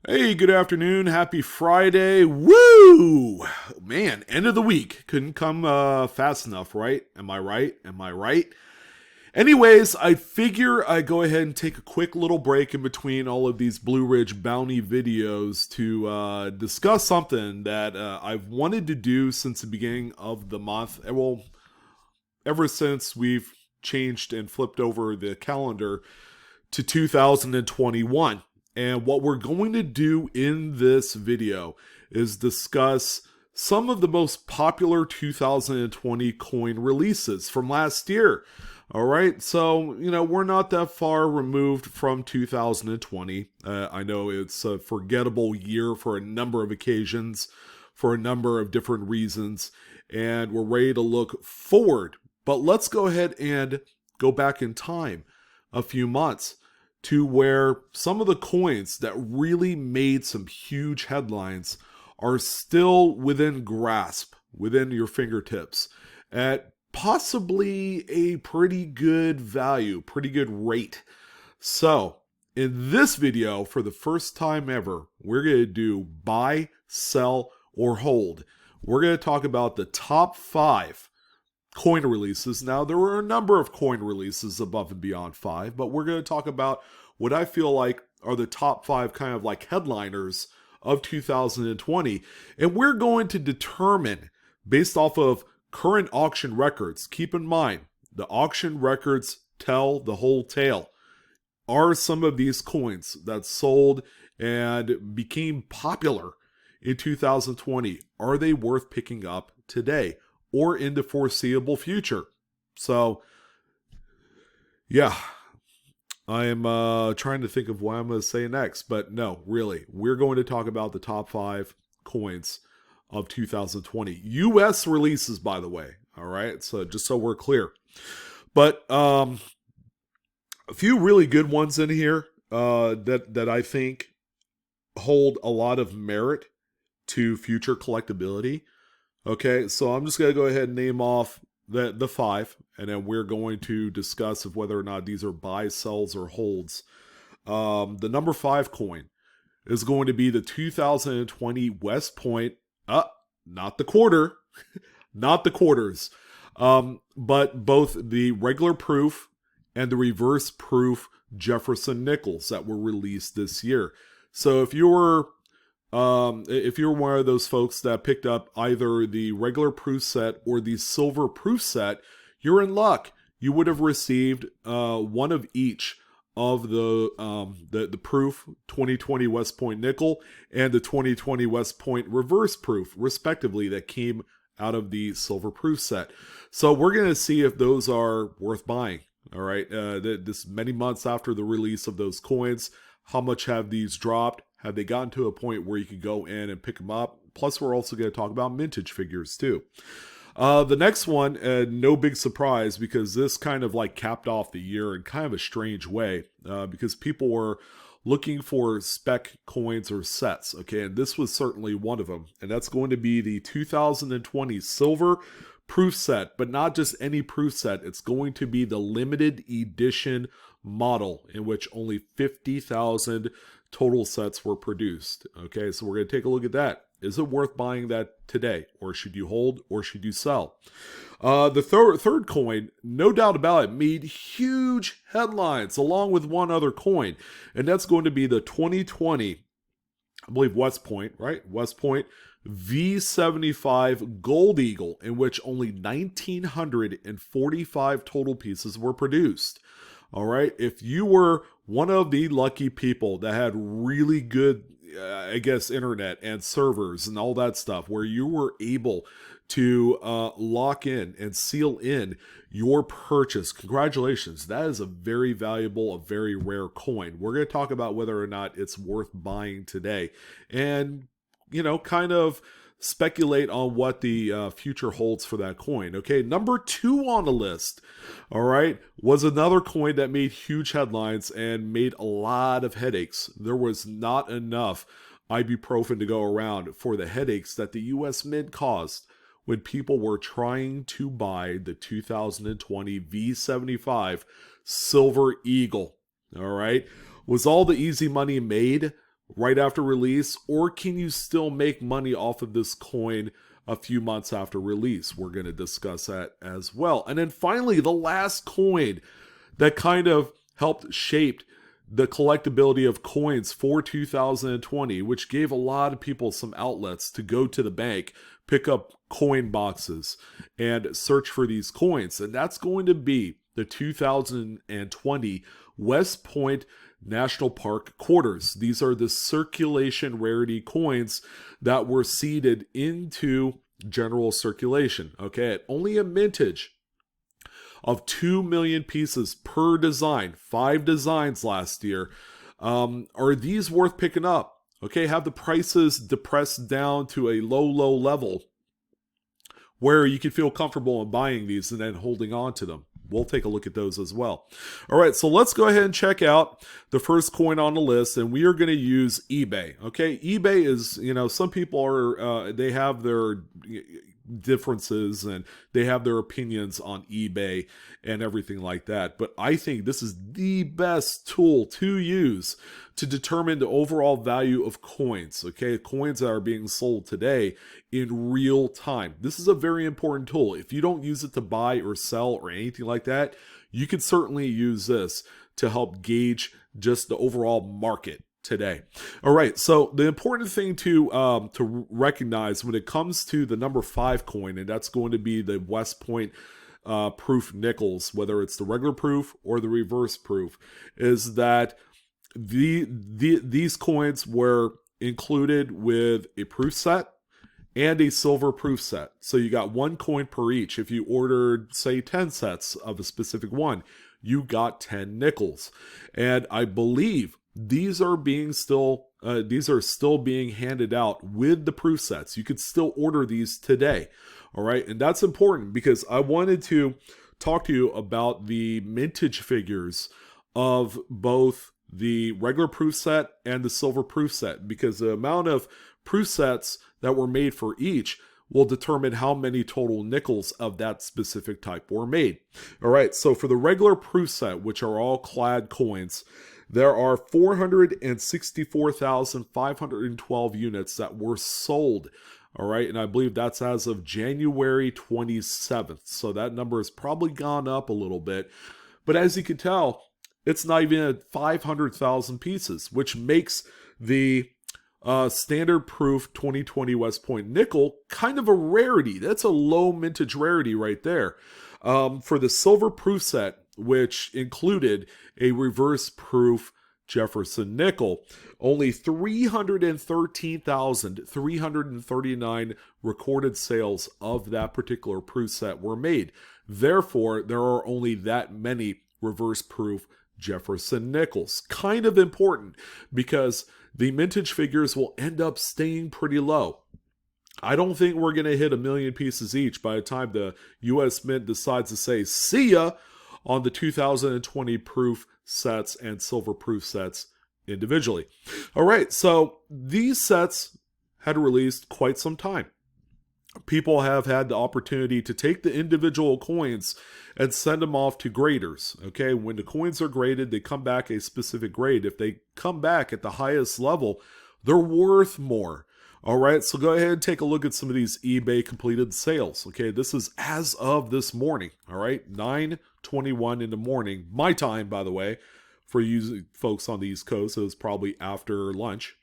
Hey, good afternoon. Happy Friday. Woo! Man, end of the week. Couldn't come fast enough, right? Am I right? Am I right? Anyways, I figure I go ahead and take a quick little break in between all of these Blue Ridge bounty videos to discuss something that I've wanted to do since the beginning of the month. Well, ever since we've changed and flipped over the calendar to 2021. And what we're going to do in this video is discuss some of the most popular 2020 coin releases from last year. All right, so, we're not that far removed from 2020. I know it's a forgettable year for a number of occasions, for a number of different reasons, and we're ready to look forward. But let's go ahead and go back in time a few months to where some of the coins that really made some huge headlines are still within grasp, within your fingertips, at possibly a pretty good value, pretty good rate. So, in this video, for the first time ever, we're going to do buy, sell, or hold. We're going to talk about the top 5 coin releases. Now, there were a number of coin releases above and beyond 5, but we're going to talk about what I feel like are the top 5 kind of like headliners of 2020. And we're going to determine, based off of current auction records, keep in mind, the auction records tell the whole tale. Are some of these coins that sold and became popular in 2020, are they worth picking up today or in the foreseeable future? So, yeah, I am trying to think of what I'm going to say next, but no, really, we're going to talk about the top 5 coins of 2020. U.S. releases, by the way, all right? So just so we're clear. But a few really good ones in here that I think hold a lot of merit to future collectability. Okay, so I'm just going to go ahead and name off the 5, and then we're going to discuss of whether or not these are buys, sells, or holds. The number 5 coin is going to be the 2020 West Point, not the quarter, not the quarters, but both the regular proof and the reverse proof Jefferson nickels that were released this year. So if you're one of those folks that picked up either the regular proof set or the silver proof set, you're in luck. You would have received one of each of the proof 2020 West Point nickel and the 2020 West Point reverse proof, respectively, that came out of the silver proof set. So we're going to see if those are worth buying. All right, this many months after the release of those coins, how much have these dropped? Have they gotten to a point where you can go in and pick them up? Plus, we're also going to talk about mintage figures too. The next one, no big surprise, because this kind of like capped off the year in kind of a strange way, because people were looking for spec coins or sets. Okay, and this was certainly one of them, and that's going to be the 2020 silver proof set, but not just any proof set. It's going to be the limited edition model in which only 50,000 total sets were produced. Okay, so we're going to take a look at that. Is it worth buying that today? Or should you hold? Or should you sell? The third coin, no doubt about it, made huge headlines along with one other coin. And that's going to be the 2020, I believe West Point, right? West Point V75 Gold Eagle, in which only 1,945 total pieces were produced. All right. If you were one of the lucky people that had really good, internet and servers and all that stuff, where you were able to lock in and seal in your purchase, congratulations. That is a very valuable, a very rare coin. We're going to talk about whether or not it's worth buying today. And, kind of speculate on what the future holds for that coin. Okay, number 2 on the list, all right, was another coin that made huge headlines and made a lot of headaches. There was not enough ibuprofen to go around for the headaches that the US Mint caused when people were trying to buy the 2020 V75 Silver Eagle. All right, was all the easy money made? right after release, or can you still make money off of this coin a few months after release? We're going to discuss that as well. And then finally, the last coin that kind of helped shape the collectability of coins for 2020, which gave a lot of people some outlets to go to the bank, pick up coin boxes, and search for these coins. And that's going to be the 2020 West Point National Park quarters. These are the circulation rarity coins that were seeded into general circulation. Okay, at only a mintage of 2 million pieces per design, 5 designs last year. Are these worth picking up? Okay, have the prices depressed down to a low level where you can feel comfortable in buying these and then holding on to them. We'll take a look at those as well. All right, so let's go ahead and check out the first coin on the list, and we are going to use eBay. Okay, eBay is, some people are, they have their differences and they have their opinions on eBay and everything like that. But I think this is the best tool to use to determine the overall value of coins. Okay, coins that are being sold today in real time. This is a very important tool. If you don't use it to buy or sell or anything like that, you can certainly use this to help gauge just the overall market today. All right, so the important thing to recognize when it comes to the number 5 coin, and that's going to be the West Point proof nickels, whether it's the regular proof or the reverse proof, is that these coins were included with a proof set and a silver proof set. So you got 1 coin per each. If you ordered, say, 10 sets of a specific one, you got 10 nickels. And I believe these are still being handed out with the proof sets. You could still order these today. All right. And that's important because I wanted to talk to you about the mintage figures of both the regular proof set and the silver proof set, because the amount of proof sets that were made for each will determine how many total nickels of that specific type were made. All right. So for the regular proof set, which are all clad coins, there are 464,512 units that were sold. All right, and I believe that's as of January 27th. So that number has probably gone up a little bit. But as you can tell, it's not even at 500,000 pieces, which makes the standard proof 2020 West Point nickel kind of a rarity. That's a low mintage rarity right there. For the silver proof set, which included a reverse proof Jefferson nickel, only 313,339 recorded sales of that particular proof set were made. Therefore, there are only that many reverse proof Jefferson nickels. Kind of important because the mintage figures will end up staying pretty low. I don't think we're going to hit 1 million pieces each by the time the U.S. Mint decides to say, see ya, on the 2020 proof sets and silver proof sets individually. All right, so these sets had released quite some time. People have had the opportunity to take the individual coins and send them off to graders. Okay, when the coins are graded, they come back a specific grade. If they come back at the highest level, they're worth more. All right, so go ahead and take a look at some of these eBay completed sales. Okay, this is as of this morning. All right, 9:21 in the morning, my time, by the way, for you folks on the East Coast. It was probably after lunch.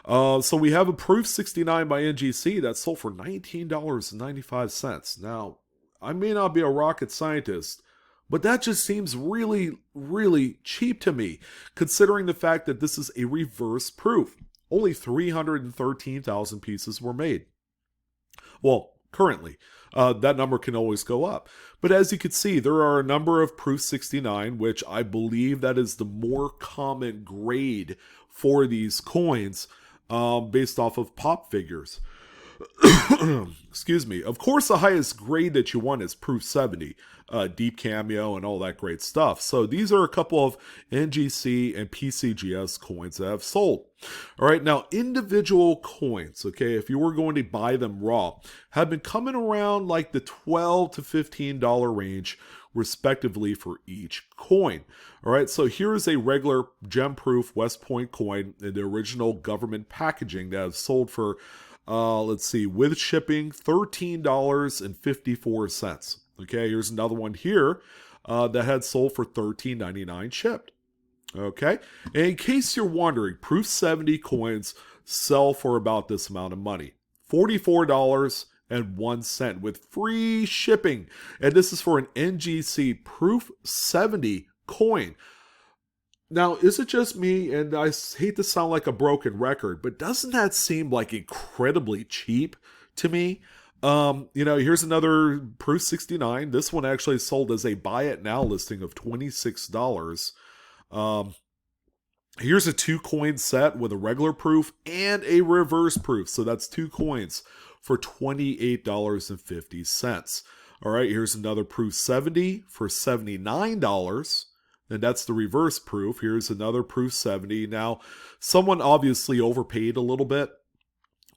So we have a Proof 69 by NGC that sold for $19.95. Now, I may not be a rocket scientist, but that just seems really, really cheap to me, considering the fact that this is a reverse proof. Only 313,000 pieces were made. Well, currently. That number can always go up. But as you can see, there are a number of Proof 69, which I believe that is the more common grade for these coins based off of pop figures. Excuse me. Of course, the highest grade that you want is Proof 70, Deep Cameo, and all that great stuff. So these are a couple of NGC and PCGS coins that have sold. All right, now individual coins, okay, if you were going to buy them raw, have been coming around like the $12 to $15 range, respectively, for each coin. All right, so here is a regular gem-proof West Point coin in the original government packaging that has sold for let's see, with shipping, $13.54. Okay, here's another one here that had sold for $13.99 shipped. Okay, and in case you're wondering, Proof 70 coins sell for about this amount of money, $44.01 with free shipping. And this is for an NGC Proof 70 coin. Now, is it just me, and I hate to sound like a broken record, but doesn't that seem like incredibly cheap to me? Here's another Proof 69. This one actually sold as a buy it now listing of $26. Here's a 2-coin set with a regular proof and a reverse proof. So that's 2 coins for $28.50. All right, here's another Proof 70 for $79. And that's the reverse proof. Here's another Proof 70. Now, someone obviously overpaid a little bit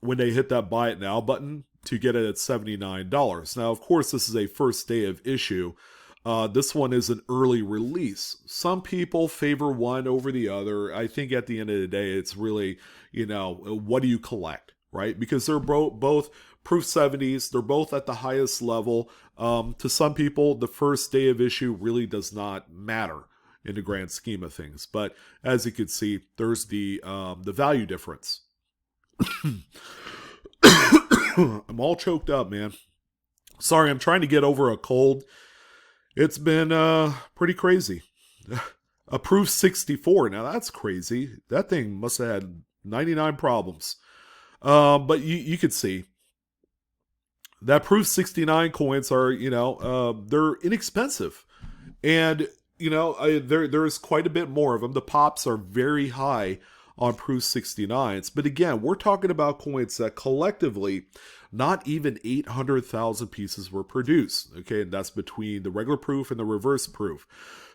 when they hit that buy it now button to get it at $79. Now, of course, this is a first day of issue. This one is an early release. Some people favor one over the other. I think at the end of the day, it's really, what do you collect, right? Because they're both Proof 70s. They're both at the highest level. To some people, the first day of issue really does not matter in the grand scheme of things. But as you can see, there's the value difference. I'm all choked up, man. Sorry, I'm trying to get over a cold. It's been pretty crazy. A Proof 64. Now that's crazy. That thing must have had 99 problems. But you could see that Proof 69 coins are, they're inexpensive. And there's quite a bit more of them. The pops are very high on Proof 69s. But again, we're talking about coins that collectively, not even 800,000 pieces were produced. Okay, and that's between the regular proof and the reverse proof.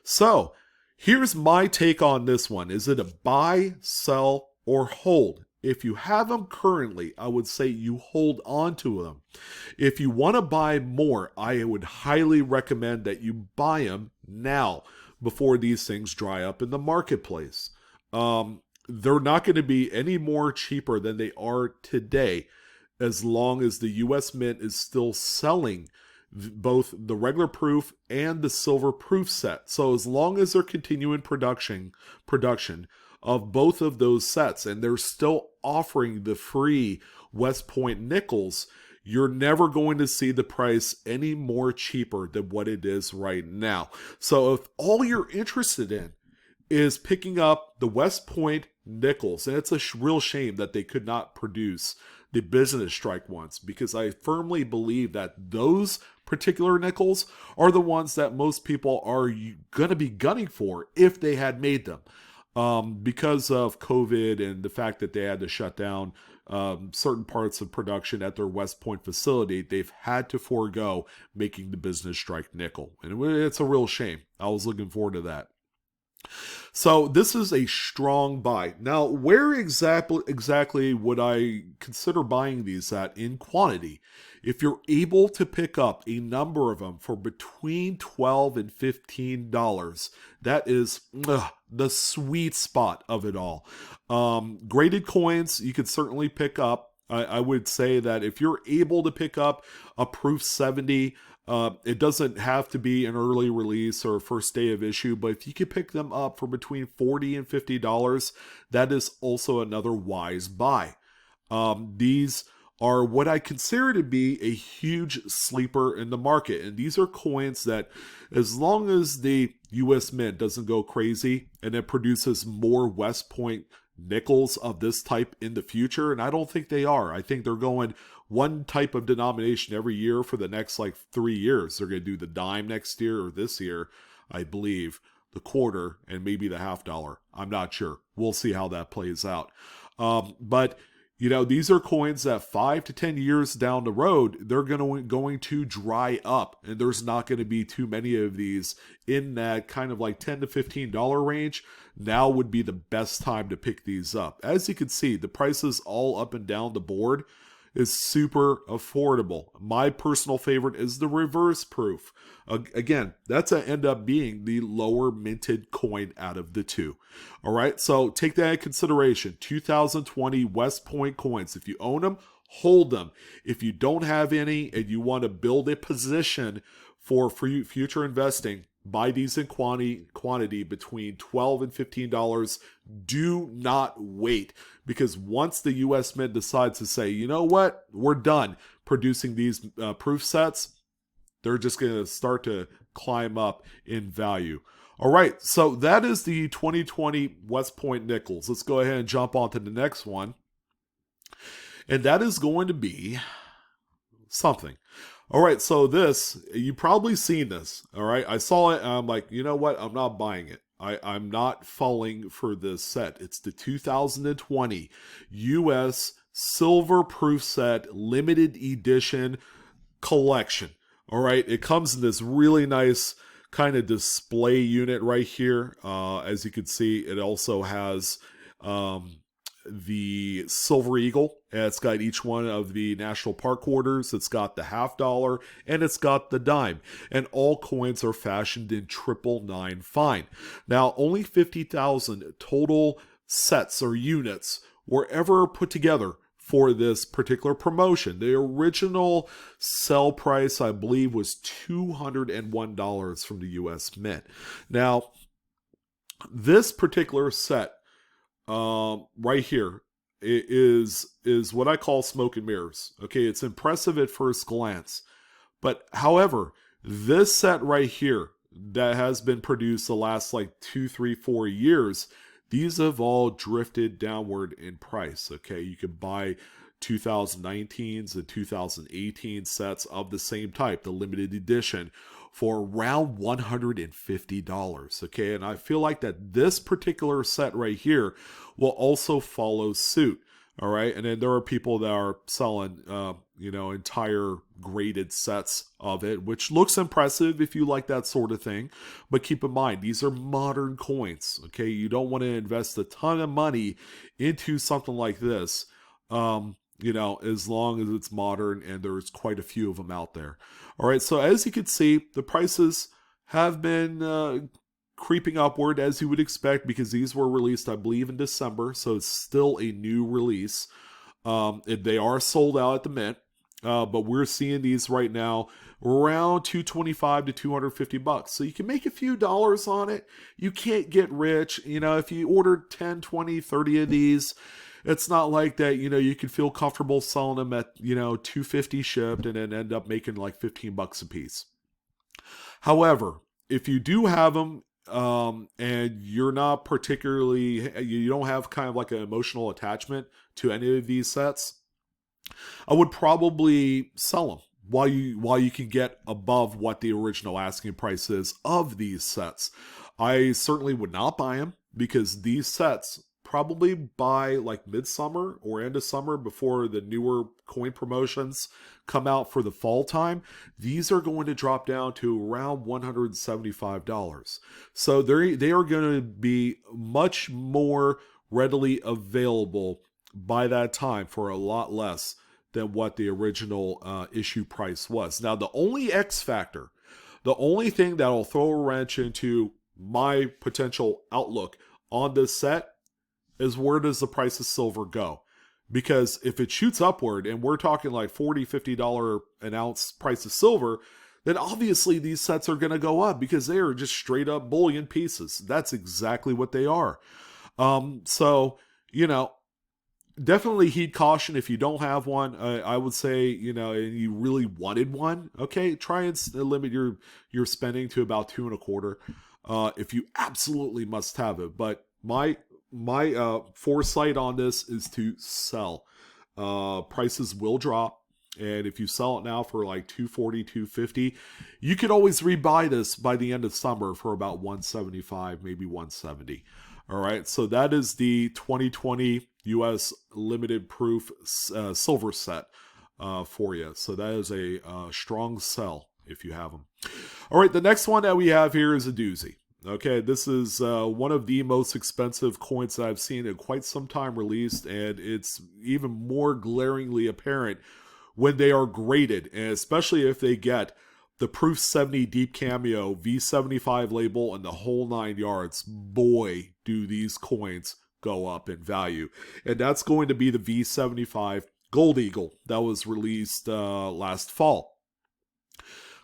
So here's my take on this one. Is it a buy, sell, or hold? If you have them currently, I would say you hold on to them. If you want to buy more, I would highly recommend that you buy them now before these things dry up in the marketplace. They're not going to be any more cheaper than they are today as long as the US Mint is still selling both the regular proof and the silver proof set. So as long as they're continuing production of both of those sets, and they're still offering the free West Point nickels, you're never going to see the price any more cheaper than what it is right now. So if all you're interested in is picking up the West Point nickels, and it's a real shame that they could not produce the business strike ones, because I firmly believe that those particular nickels are the ones that most people are going to be gunning for if they had made them. Because of COVID and the fact that they had to shut down certain parts of production at their West Point facility, they've had to forego making the business strike nickel. And it's a real shame. I was looking forward to that. So this is a strong buy. Now, where exactly would I consider buying these at in quantity? If you're able to pick up a number of them for between $12 and $15, that is the sweet spot of it all. Graded coins, you could certainly pick up. I would say that if you're able to pick up a Proof 70, it doesn't have to be an early release or first day of issue, but if you could pick them up for between $40 and $50, that is also another wise buy. These are what I consider to be a huge sleeper in the market. And these are coins that, as long as the US Mint doesn't go crazy and it produces more West Point nickels of this type in the future, and I don't think they are. I think they're going one type of denomination every year for the next 3 years. They're going to do the dime next year, or this year, I believe, the quarter, and maybe the $half. I'm not sure. We'll see how that plays out. But These are coins that 5 to 10 years down the road, they're going to dry up, and there's not going to be too many of these in that kind of like $10 to $15 range. Now would be the best time to pick these up. As you can see, the prices all up and down the board is super affordable. My personal favorite is the reverse proof. Again, that's going to end up being the lower minted coin out of the two. All right, so take that into consideration. 2020 West Point coins. If you own them, hold them. If you don't have any and you want to build a position for future investing, buy these in quantity between $12 and $15. Do not wait, because once the US Mint decides to say, you know what, we're done producing these proof sets, they're just going to start to climb up in value. All right, so that is the 2020 West Point nickels. Let's go ahead and jump on to the next one. And that is going to be something. All right, so this, you've probably seen this. All right, I saw it and I'm like, you know what? I'm not buying it. I'm not falling for this set. It's the 2020 US Silver Proof Set Limited Edition Collection. All right, it comes in this really nice kind of display unit right here. As you can see, it also has the Silver Eagle. It's got each one of the national park quarters. It's got the $50 and it's got the dime. And all coins are fashioned in 999 fine. Now, only 50,000 total sets or units were ever put together for this particular promotion. The original sell price, I believe, was $201 from the US Mint. Now, this particular set right here is what I call smoke and mirrors. Okay, it's impressive at first glance. But however, this set right here that has been produced the last like 2, 3, 4 years, these have all drifted downward in price. Okay, you can buy 2019s and 2018 sets of the same type, the limited edition, for around $150. Okay, and I feel like that this particular set right here will also follow suit. All right, and then there are people that are selling, entire graded sets of it, which looks impressive if you like that sort of thing. But keep in mind, these are modern coins. Okay, you don't want to invest a ton of money into something like this. As long as it's modern, and there's quite a few of them out there. All right, so as you can see, the prices have been creeping upward, as you would expect, because these were released, I believe, in December, so it's still a new release. They are sold out at the Mint, but we're seeing these right now around $225 to $250. So you can make a few dollars on it. You can't get rich. If you ordered 10, 20, 30 of these, it's not like that, you can feel comfortable selling them at, $250 shipped and then end up making like $15 a piece. However, if you do have them, and you're not particularly, you don't have kind of like an emotional attachment to any of these sets, I would probably sell them while you can get above what the original asking price is of these sets. I certainly would not buy them, because these sets, probably by like midsummer or end of summer, before the newer coin promotions come out for the fall time, these are going to drop down to around $175. So they are going to be much more readily available by that time for a lot less than what the original issue price was. Now, the only X factor, the only thing that'll throw a wrench into my potential outlook on this set, is where does the price of silver go? Because if it shoots upward and we're talking like $40, $50 an ounce price of silver, then obviously these sets are going to go up, because they are just straight up bullion pieces. That's exactly what they are. Definitely heed caution if you don't have one. I would say, and you really wanted one, okay, try and limit your spending to about $2.25 if you absolutely must have it. But my foresight on this is to sell. Prices will drop, and if you sell it now for like $240, $250, you could always rebuy this by the end of summer for about $175, maybe $170. All right, so that is the 2020 U.S. limited proof silver set for you. So that is a strong sell if you have them. All right, the next one that we have here is a doozy. Okay, this is one of the most expensive coins that I've seen in quite some time released, and it's even more glaringly apparent when they are graded, and especially if they get the Proof 70 Deep Cameo V75 label and the whole 9 yards. Boy, do these coins go up in value. And that's going to be the V75 Gold Eagle that was released last fall.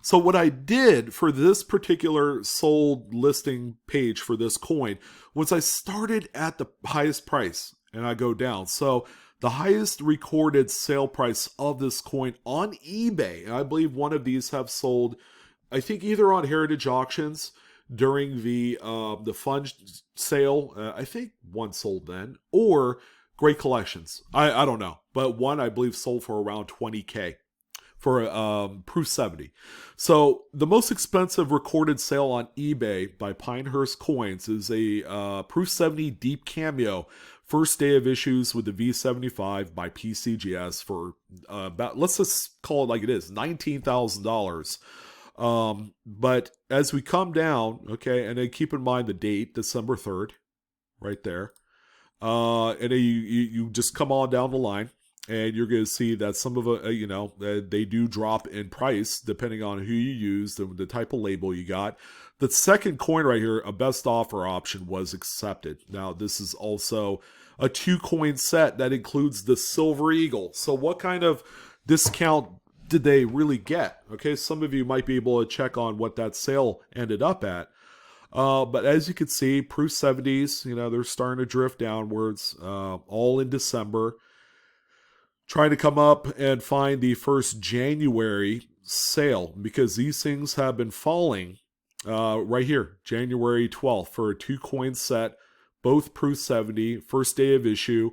So what I did for this particular sold listing page for this coin was I started at the highest price and I go down. So the highest recorded sale price of this coin on eBay, and I believe one of these have sold, I think either on Heritage Auctions during the fund sale, I think one sold then, or Great Collections. I don't know, but one I believe sold for around $20K. For Proof 70. So the most expensive recorded sale on eBay by Pinehurst Coins is a Proof 70 Deep Cameo first day of issues with the V75 by PCGS for about, let's just call it like it is, $19,000. But as we come down, okay, and then keep in mind the date, December 3rd, right there. And then you just come on down the line. And you're going to see that some of they do drop in price depending on who you use, the type of label you got. The second coin right here, a best offer option, was accepted. Now, this is also a 2-coin set that includes the Silver Eagle. So what kind of discount did they really get? Okay, some of you might be able to check on what that sale ended up at. But as you can see, Proof 70s, they're starting to drift downwards, all in December. Trying to come up and find the first January sale because these things have been falling right here, January 12th for a 2-coin set, both Proof 70, first day of issue,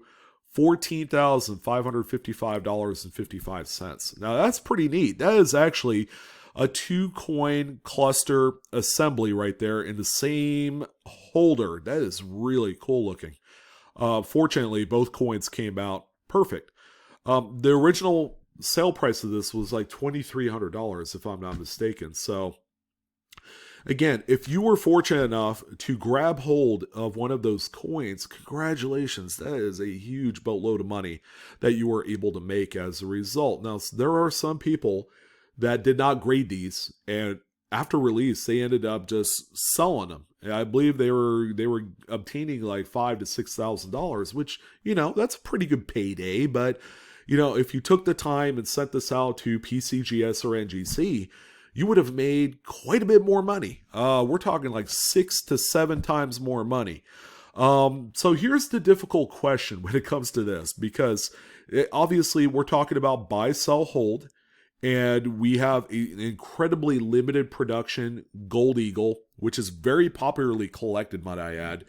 $14,555.55. Now that's pretty neat. That is actually a 2-coin cluster assembly right there in the same holder. That is really cool looking. Fortunately, both coins came out perfect. The original sale price of this was like $2,300, if I'm not mistaken. So, again, if you were fortunate enough to grab hold of one of those coins, congratulations. That is a huge boatload of money that you were able to make as a result. Now, there are some people that did not grade these, and after release, they ended up just selling them. And I believe they were obtaining like $5,000 to $6,000, which, that's a pretty good payday, but if you took the time and sent this out to PCGS or NGC, you would have made quite a bit more money. We're talking like 6 to 7 times more money. So here's the difficult question when it comes to this, because obviously we're talking about buy, sell, hold, and we have an incredibly limited production Gold Eagle, which is very popularly collected, might I add.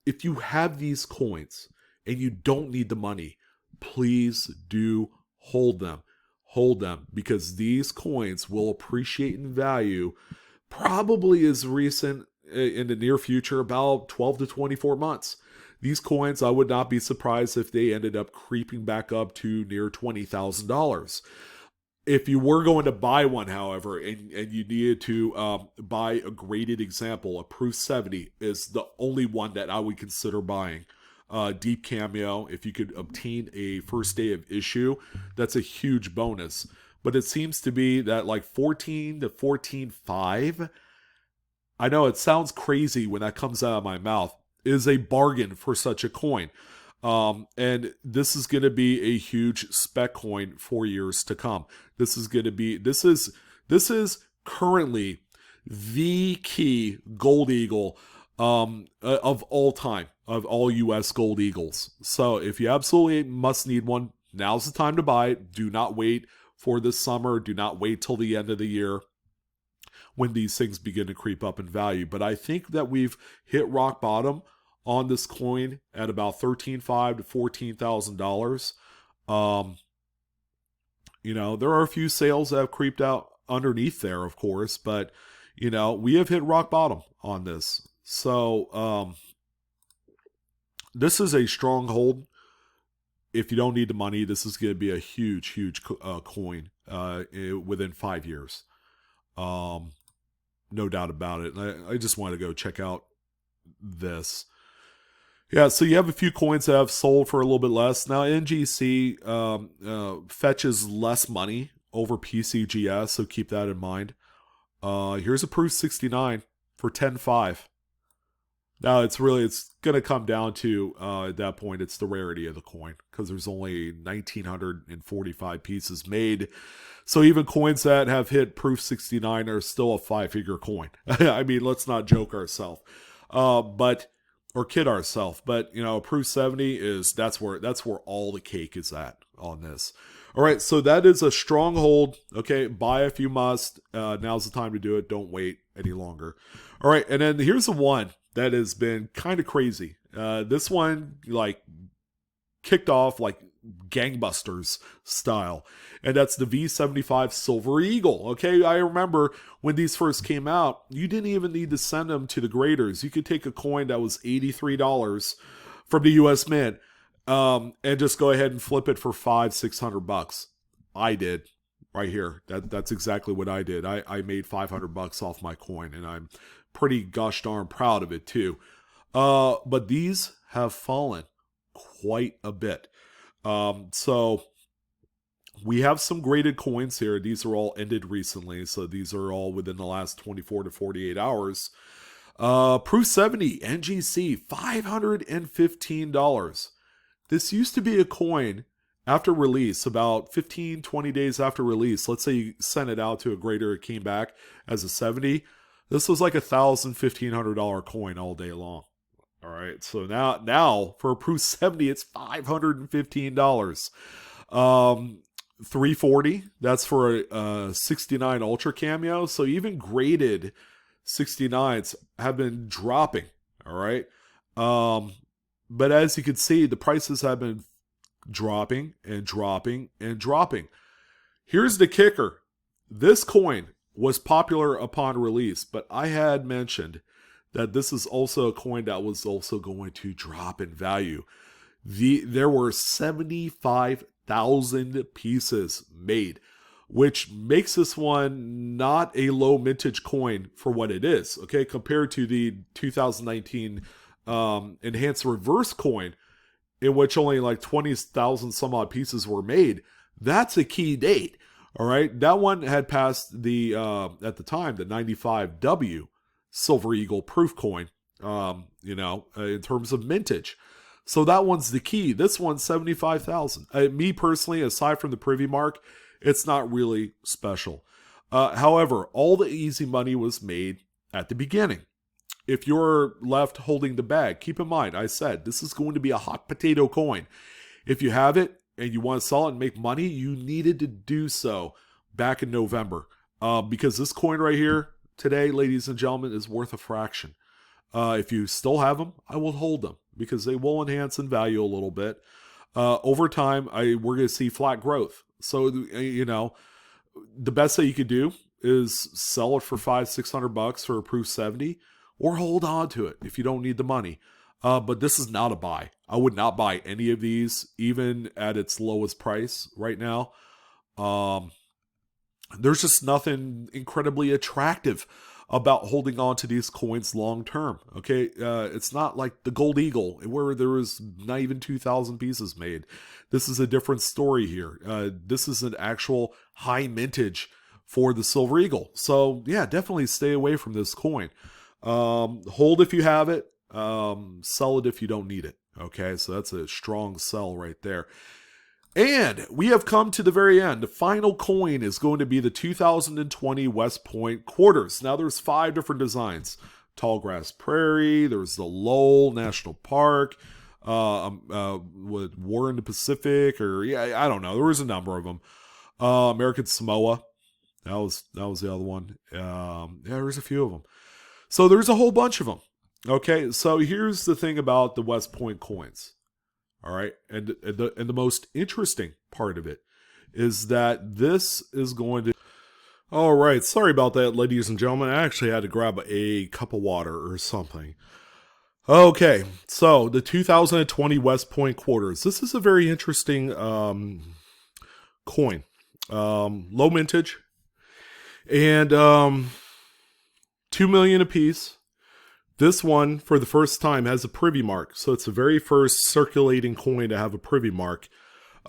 If you have these coins and you don't need the money, please do hold them. Hold them, because these coins will appreciate in value probably as recent in the near future, about 12 to 24 months. These coins, I would not be surprised if they ended up creeping back up to near $20,000. If you were going to buy one, however, and you needed to buy a graded example, a Proof 70 is the only one that I would consider buying. Deep Cameo, if you could obtain a first day of issue, that's a huge bonus. But it seems to be that like 14 to 14.5, I know it sounds crazy when that comes out of my mouth, is a bargain for such a coin. And this is going to be a huge spec coin for years to come. This is currently the key Gold Eagle of all time, of all U.S. Gold Eagles. So if you absolutely must need one, now's the time to buy it. Do not wait for this summer. Do not wait till the end of the year when these things begin to creep up in value. But I think that we've hit rock bottom on this coin at about $13,500 to $14,000. There are a few sales that have creeped out underneath there, of course, but we have hit rock bottom on this. So This is a stronghold. If you don't need the money, this is going to be a huge coin within 5 years. No doubt about it. I just want to go check out this. Yeah, so you have a few coins that have sold for a little bit less. Now, NGC fetches less money over PCGS, so keep that in mind. Here's a Proof 69 for 10.5. Now, it's going to come down to, at that point, it's the rarity of the coin, because there's only 1,945 pieces made. So even coins that have hit Proof 69 are still a 5-figure coin. I mean, let's not joke ourselves. Or kid ourselves, but Proof 70 that's where all the cake is at on this. All right, so that is a stronghold. Okay, buy if you must. Now's the time to do it. Don't wait any longer. All right, and then here's the one that has been kind of crazy. This one kicked off like gangbusters style, and that's the V75 Silver Eagle. Okay, I remember when these first came out, you didn't even need to send them to the graders. You could take a coin that was $83 from the US Mint and just go ahead and flip it for $500-600. I did right here. That's exactly what I did. I made $500 off my coin, and I'm pretty gosh darn proud of it too. But these have fallen quite a bit. So we have some graded coins here. These are all ended recently, so these are all within the last 24 to 48 hours. Proof 70 NGC, $515. This used to be a coin after release, about 15-20 days after release. Let's say you sent it out to a grader, it came back as a 70. This was like $1,000-$1,500 coin all day long. All right, so now for a Proof 70, it's $515. 340, that's for a 69 Ultra Cameo. So even graded 69s have been dropping. All right, but as you can see, the prices have been dropping and dropping and dropping. Here's the kicker: this coin was popular upon release, but I had mentioned that this is also a coin that was also going to drop in value. There were 75,000 pieces made, which makes this one not a low mintage coin for what it is, okay? Compared to the 2019 Enhanced Reverse coin, in which only like 20,000 some odd pieces were made. That's a key date, all right? That one had passed the, at the time, the 95W Silver Eagle proof coin, in terms of mintage. So that one's the key. This one's 75,000. Me personally, aside from the privy mark, it's not really special. However, all the easy money was made at the beginning. If you're left holding the bag, keep in mind, I said, this is going to be a hot potato coin. If you have it and you want to sell it and make money, you needed to do so back in November. Because this coin right here, today, ladies and gentlemen, is worth a fraction. If you still have them, I will hold them because they will enhance in value a little bit. Over time, we're going to see flat growth. So, the best that you could do is sell it for $500-600 for a Proof 70, or hold on to it if you don't need the money. But this is not a buy. I would not buy any of these, even at its lowest price right now. There's just nothing incredibly attractive about holding on to these coins long term. Okay, it's not like the Gold Eagle where there was not even 2,000 pieces made. This is a different story here. This is an actual high mintage for the Silver Eagle. So yeah, definitely stay away from this coin. Hold if you have it. Sell it if you don't need it. Okay, so that's a strong sell right there. And we have come to the very end. The final coin is going to be the 2020 West Point quarters. Now there's 5 different designs. Tallgrass Prairie, there's the Lowell National Park, with War in the Pacific, or I don't know. There was a number of them. American Samoa, that was the other one. There's a few of them. So there's a whole bunch of them. Okay, so here's the thing about the West Point coins. All right, and the most interesting part of it is that this is going to... All right, sorry about that, ladies and gentlemen. I actually had to grab a cup of water or something. Okay, so the 2020 West Point quarters. This is a very interesting coin. Low mintage and 2 million apiece. This one, for the first time, has a privy mark. So it's the very first circulating coin to have a privy mark,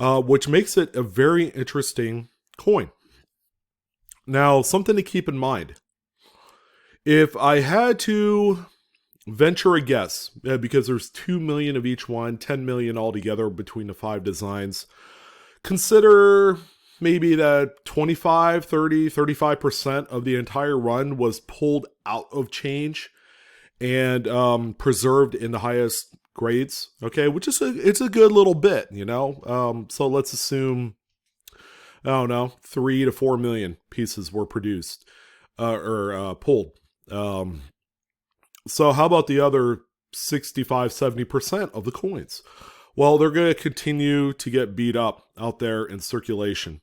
which makes it a very interesting coin. Now, something to keep in mind. If I had to venture a guess, because there's 2 million of each one, 10 million altogether between the 5 designs, consider maybe that 25, 30, 35% of the entire run was pulled out of change and preserved in the highest grades. Okay, which is it's a good little bit, you know. So let's assume, I don't know, 3 to 4 million pieces were produced or pulled. So how about the other 65, 70% of the coins? Well, they're going to continue to get beat up out there in circulation.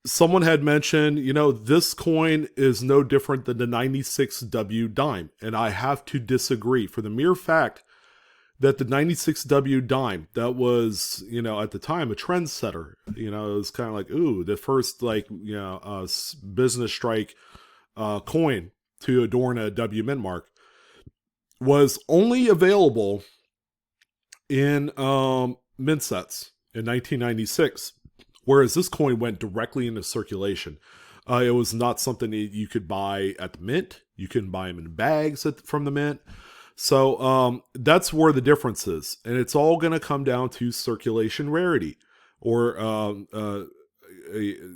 Someone had mentioned, you know, this coin is no different than the 96W dime. And I have to disagree for the mere fact that the 96W dime, that was, you know, at the time a trendsetter. You know, it was kind of like, ooh, the first, like, you know, business strike coin to adorn a W mint mark, was only available in mint sets in 1996. Whereas this coin went directly into circulation. It was not something that you could buy at the mint. You couldn't buy them in bags from the mint. So that's where the difference is. And it's all going to come down to circulation rarity or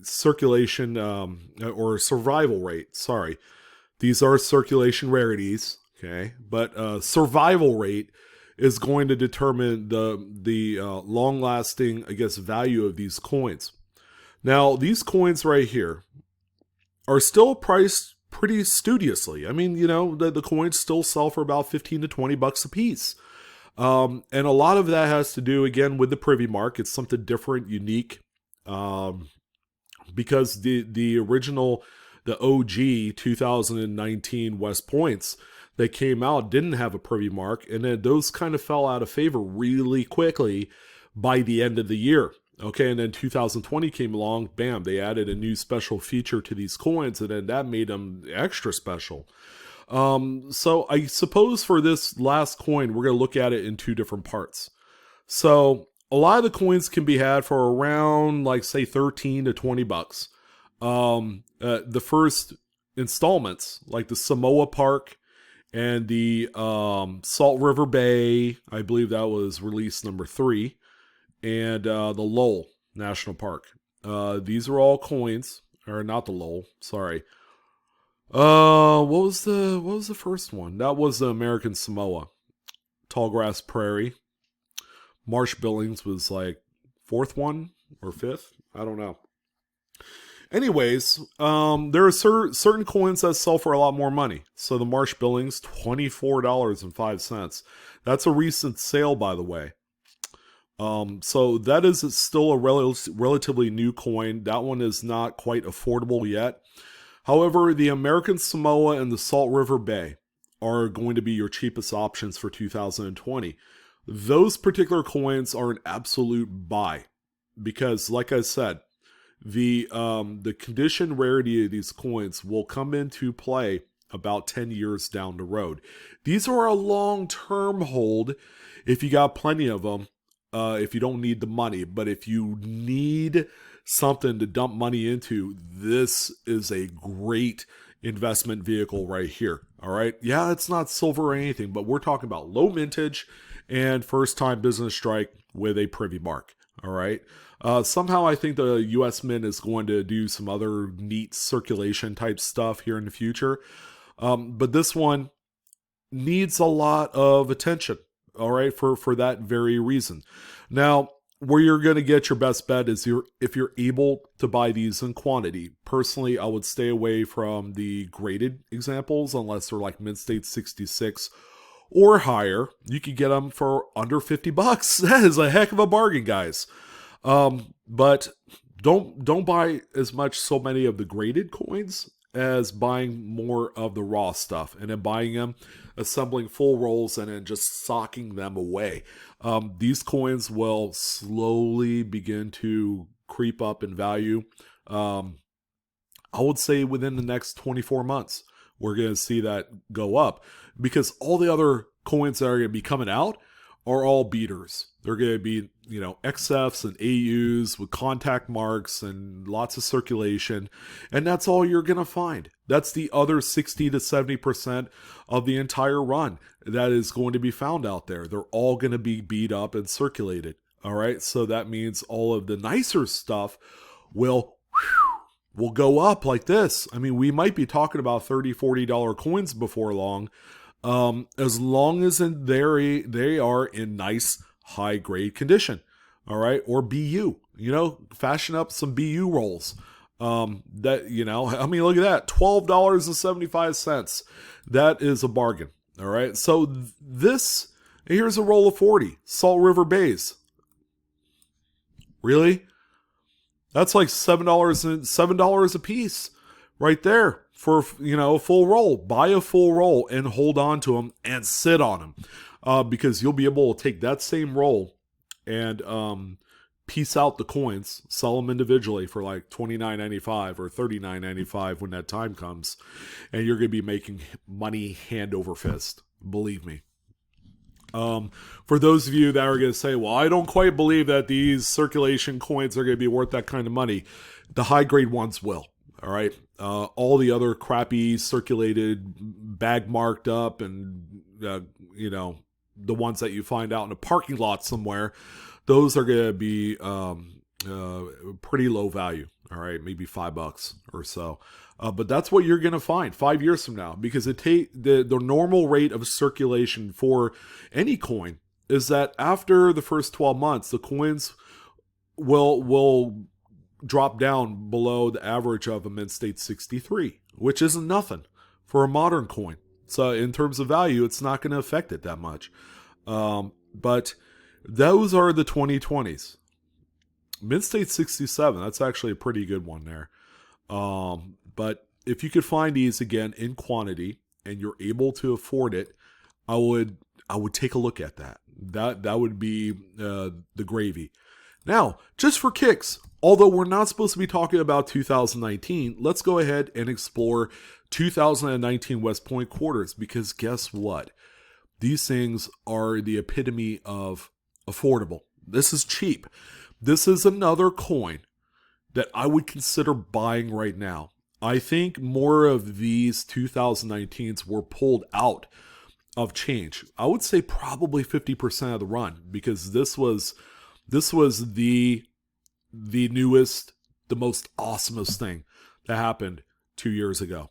circulation or survival rate. Sorry. These are circulation rarities. Okay. But survival rate is going to determine the long-lasting, I guess, value of these coins. Now, these coins right here are still priced pretty studiously. I mean, you know, the coins still sell for about 15 to 20 bucks a piece. And a lot of that has to do, again, with the privy mark. It's something different, unique, because the original, the OG 2019 West Points that came out didn't have a privy mark, and then those kind of fell out of favor really quickly by the end of the year. Okay, and then 2020 came along, bam, they added a new special feature to these coins, and then that made them extra special. So I suppose for this last coin, we're going to look at it in 2 different parts. So a lot of the coins can be had for around, like, say, 13 to 20 bucks. The first installments, like the Samoa Park and the Salt River Bay, I believe that was release number 3, and the Lowell National Park. These are all coins, or not the Lowell, sorry. What was the first one? That was the American Samoa. Tallgrass Prairie. Marsh Billings was like 4th one or 5th. I don't know. Anyways, there are certain coins that sell for a lot more money. So the Marsh Billings, $24.05. That's a recent sale, by the way. So that is still a relatively new coin. That one is not quite affordable yet. However, the American Samoa and the Salt River Bay are going to be your cheapest options for 2020. Those particular coins are an absolute buy because, like I said, the condition rarity of these coins will come into play about 10 years down the road. These are a long-term hold if you got plenty of them, if you don't need the money. But if you need something to dump money into, this is a great investment vehicle right here. All right. Yeah, it's not silver or anything, but we're talking about low mintage and first-time business strike with a privy mark. All right. Somehow I think the U.S. Mint is going to do some other neat circulation type stuff here in the future. But this one needs a lot of attention, all right, for that very reason. Now, where you're going to get your best bet is if you're able to buy these in quantity. Personally, I would stay away from the graded examples unless they're like Mint State 66 or higher. You could get them for under 50 bucks. That is a heck of a bargain, guys. But don't buy so many of the graded coins as buying more of the raw stuff and then buying them, assembling full rolls, and then just socking them away. These coins will slowly begin to creep up in value. I would say within the next 24 months, we're going to see that go up because all the other coins that are going to be coming out are all beaters. They're going to be, XFs and AUs with contact marks and lots of circulation. And that's all you're going to find. That's the other 60 to 70% of the entire run that is going to be found out there. They're all going to be beat up and circulated. All right. So that means all of the nicer stuff will go up like this. I mean, we might be talking about $30, $40 coins before long. As long as they are in nice high grade condition, all right, or BU, fashion up some BU rolls. I mean, look at that, $12.75. That is a bargain, all right. So here's a roll of 40 Salt River Bays. Really? That's like $7 a piece, right there. For, a full roll. Buy a full roll and hold on to them and sit on them. Because you'll be able to take that same roll and piece out the coins, sell them individually for like $29.95 or $39.95 when that time comes. And you're going to be making money hand over fist. Believe me. For those of you that are going to say, well, I don't quite believe that these circulation coins are going to be worth that kind of money. The high grade ones will. All right. All the other crappy circulated, bag marked up, and the ones that you find out in a parking lot somewhere, those are going to be pretty low value. All right, maybe $5 or so. But that's what you're going to find 5 years from now, because the normal rate of circulation for any coin is that after the first 12 months, the coins will drop down below the average of a mint state 63, which isn't nothing for a modern coin. So in terms of value, it's not going to affect it that much. But those are the 2020s. Mint state 67, that's actually a pretty good one there. But if you could find these again in quantity and you're able to afford it, I would take a look at that. That would be the gravy. Now, just for kicks, although we're not supposed to be talking about 2019, let's go ahead and explore 2019 West Point quarters, because guess what? These things are the epitome of affordable. This is cheap. This is another coin that I would consider buying right now. I think more of these 2019s were pulled out of change. I would say probably 50% of the run, because this was the newest, the most awesomest thing that happened 2 years ago.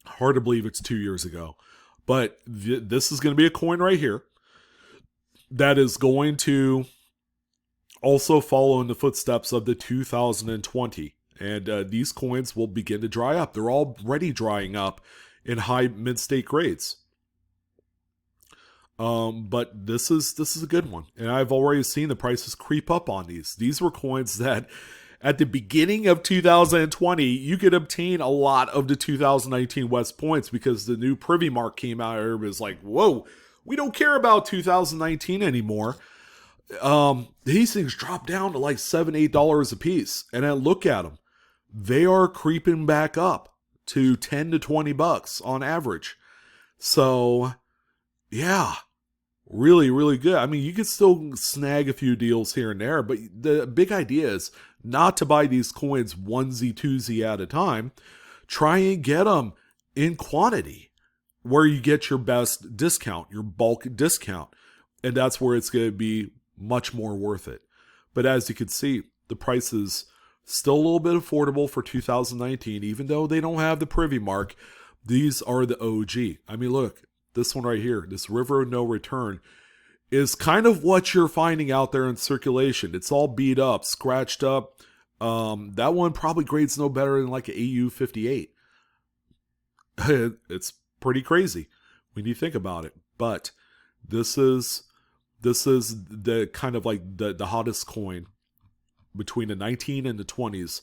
Hard to believe it's 2 years ago. But this is going to be a coin right here that is going to also follow in the footsteps of the 2020. And these coins will begin to dry up. They're already drying up in high mint state grades. But this is a good one. And I've already seen the prices creep up on these. These were coins that at the beginning of 2020, you could obtain a lot of the 2019 West Points because the new Privy Mark came out. Everybody was like, whoa, we don't care about 2019 anymore. These things dropped down to like $7, $8 a piece. And I look at them. They are creeping back up to $10 to $20 on average. So, yeah. Really, really good. I mean, you can still snag a few deals here and there, but the big idea is not to buy these coins onesie, twosie at a time. Try and get them in quantity where you get your best discount, your bulk discount. And that's where it's going to be much more worth it. But as you can see, the price is still a little bit affordable for 2019, even though they don't have the Privy Mark. These are the OG. I mean, look. This one right here, this River of No Return, is kind of what you're finding out there in circulation. It's all beat up, scratched up. That one probably grades no better than like an AU 58. It's pretty crazy when you think about it. But this is the kind of like the hottest coin between the 19 and the 20s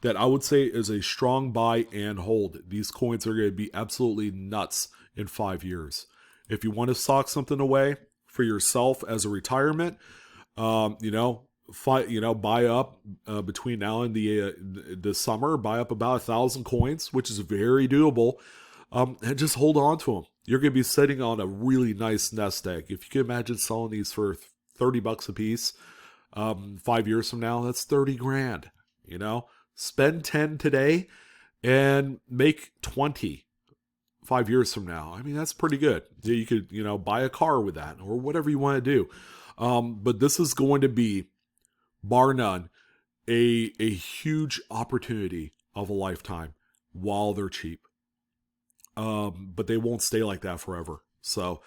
that I would say is a strong buy and hold. These coins are going to be absolutely nuts in 5 years. If you want to sock something away for yourself as a retirement, buy up between now and the summer, buy up about 1,000 coins, which is very doable, and just hold on to them. You're going to be sitting on a really nice nest egg. If you can imagine selling these for $30 a piece, 5 years from now, that's 30 grand. Spend 10 today and make 20 5 years from now. I mean, that's pretty good. You could, buy a car with that or whatever you want to do. But this is going to be, bar none, a huge opportunity of a lifetime while they're cheap. But they won't stay like that forever. So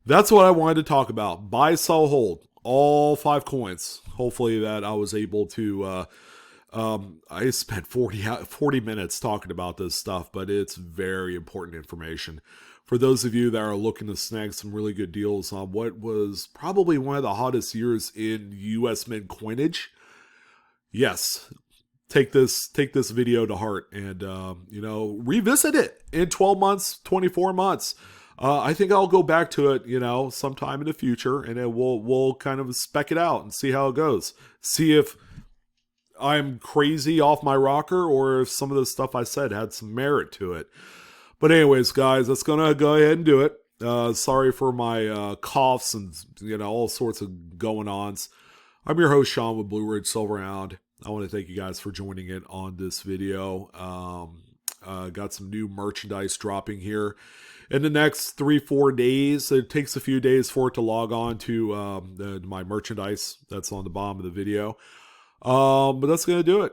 that's what I wanted to talk about. Buy, sell, hold. All 5 coins. Hopefully that I was able to... I spent 40 minutes talking about this stuff, but it's very important information. For those of you that are looking to snag some really good deals on what was probably one of the hottest years in U.S. mint coinage, yes, take this video to heart and, revisit it in 12 months, 24 months. I think I'll go back to it, sometime in the future, and then we'll kind of spec it out and see how it goes. See if I'm crazy off my rocker or if some of the stuff I said had some merit to it. But anyways, guys, that's going to go ahead and do it. Sorry for my coughs and, all sorts of going-ons. I'm your host, Sean, with BlueRidgeSilverhound. I want to thank you guys for joining in on this video. Got some new merchandise dropping here in the next 3-4 days. It takes a few days for it to log on to my merchandise that's on the bottom of the video. But that's going to do it.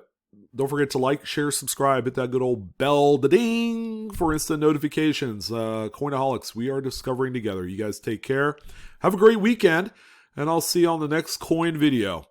Don't forget to like, share, subscribe, hit that good old bell, da-ding, for instant notifications. Coinaholics, we are discovering together. You guys take care. Have a great weekend, and I'll see you on the next coin video.